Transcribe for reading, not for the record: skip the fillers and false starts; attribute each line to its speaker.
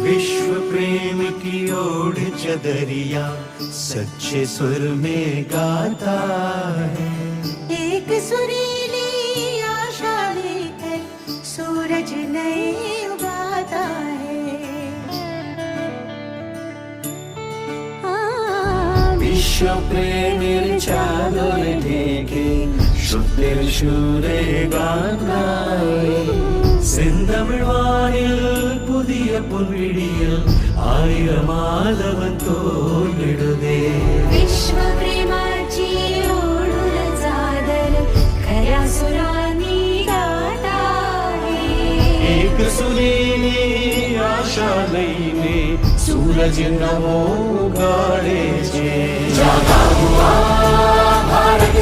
Speaker 1: विश्व प्रेम की ओर चदरिया सच्चे सुर में गाता है।
Speaker 2: एक सुरीली आशा लेकर सूरज नए उगाता है।
Speaker 1: विश्व प्रेमीर चादर ढेके शुद्धर शूरे गानाए செந்தமிழ்வானில் புதிய பொன்விடியில் ஆயிரமாதவன் தோன்றிடுதே
Speaker 2: विश्व प्रेमाची ओढून चादर खऱ्या सुरांनी गाता है।
Speaker 1: एक सुरीली आशा लईने सूरज नवो उगाडे छे। जागा हुआ भारत